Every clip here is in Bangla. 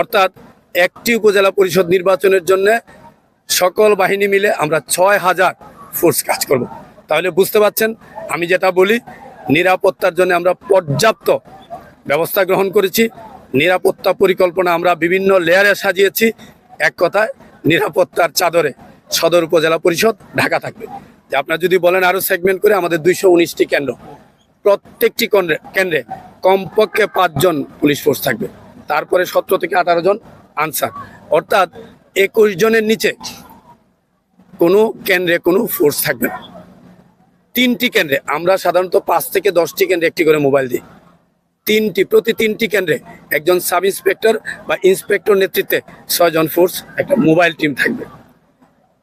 অর্থাৎ একটি উপজেলা পরিষদ নির্বাচনের জন্য সকল বাহিনী মিলে আমরা 6,000 ফোর্স কাজ করব। তাহলে বুঝতে পারছেন আমি যেটা বলি, নিরাপত্তার জন্য আমরা পর্যাপ্ত ব্যবস্থা গ্রহণ করেছি। নিরাপত্তা পরিকল্পনা আমরা বিভিন্ন লেয়ারে সাজিয়েছি। এক কথায় নিরাপত্তার চাদরে সদর উপজেলা পরিষদ ঢাকা থাকবে। যে আপনারা যদি বলেন আরও সেগমেন্ট করে, আমাদের 219টি কেন্দ্র, প্রত্যেকটি কেন্দ্রে কমপক্ষে 5 জন পুলিশ ফোর্স থাকবে, তারপরে 17 থেকে 18 জন আনসার, অর্থাৎ 21 জনের নিচে কোনো কেন্দ্রে কোনো ফোর্স থাকবে না। 3টি কেন্দ্রে আমরা সাধারণত 5 থেকে 10টি কেন্দ্রে একটি করে মোবাইল দিই। প্রতি 3টি কেন্দ্রে একজন সাব ইন্সপেক্টর বা ইন্সপেক্টর নেতৃত্বে 6 জন ফোর্স একটা মোবাইল টিম থাকবে।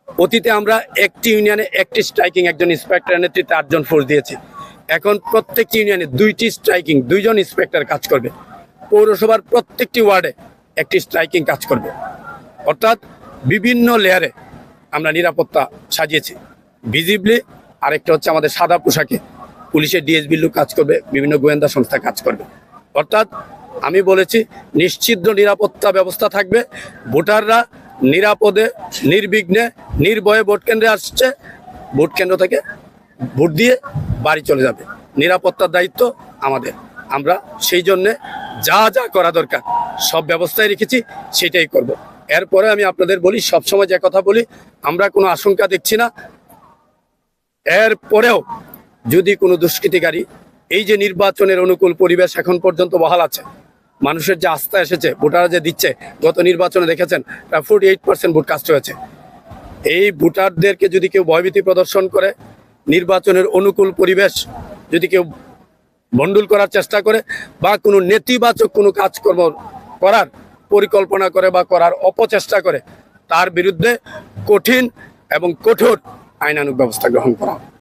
অতীতে আমরা একটি ইউনিয়নে একটি স্ট্রাইকিং একজন ইন্সপেক্টরের নেতৃত্বে 8 জন ফোর্স দিয়েছি। এখন প্রত্যেকটি ইউনিয়নে 2টি স্ট্রাইকিং 2 জন ইন্সপেক্টর কাজ করবে। পৌরসভার প্রত্যেকটি ওয়ার্ডে একটি স্ট্রাইকিং কাজ করবে। অর্থাৎ বিভিন্ন লেয়ারে আমরা নিরাপত্তা সাজিয়েছি ভিজিবলি। আরেকটা হচ্ছে আমাদের সাদা পোশাকে পুলিশের ডিএসবি লোক কাজ করবে, বিভিন্ন গোয়েন্দা সংস্থা কাজ করবে। অর্থাৎ আমি বলেছি নিশ্চিদ্র নিরাপত্তা ব্যবস্থা থাকবে। ভোটাররা নিরাপদে নির্বিঘ্নে নির্ভয়ে ভোট কেন্দ্রে আসছে, ভোট কেন্দ্র থেকে ভোট দিয়ে বাড়ি চলে যাবে। নিরাপত্তার দায়িত্ব আমাদের। আমরা সেই জন্যে যা যা করা দরকার সব ব্যবস্থায় রেখেছি, সেটাই করব। এরপরে আমি আপনাদের বলি, সবসময় যে কথা বলি, আমরা কোনো আশঙ্কা দেখছি না। এরপরেও যদি কোনো দুষ্কৃতিকারী, এই যে নির্বাচনের অনুকূল পরিবেশ এখন পর্যন্ত বহাল আছে, মানুষের যে আস্থা এসেছে, ভোটাররা যে দিচ্ছে, গত নির্বাচনে দেখেছেন 48% ভোট কাস্ট হয়েছে। এই ভোটারদেরকে যদি কেউ ভয়ভীতি প্রদর্শন করে, নির্বাচনের অনুকূল পরিবেশ যদি কেউ ভণ্ডুল করার চেষ্টা করে, বা কোনো নেতিবাচক কোনো কাজকর্ম করার পরিকল্পনা করে বা করার অপচেষ্টা করে, তার বিরুদ্ধে কঠিন এবং কঠোর আইনানুগ ব্যবস্থা গ্রহণ করা হবে।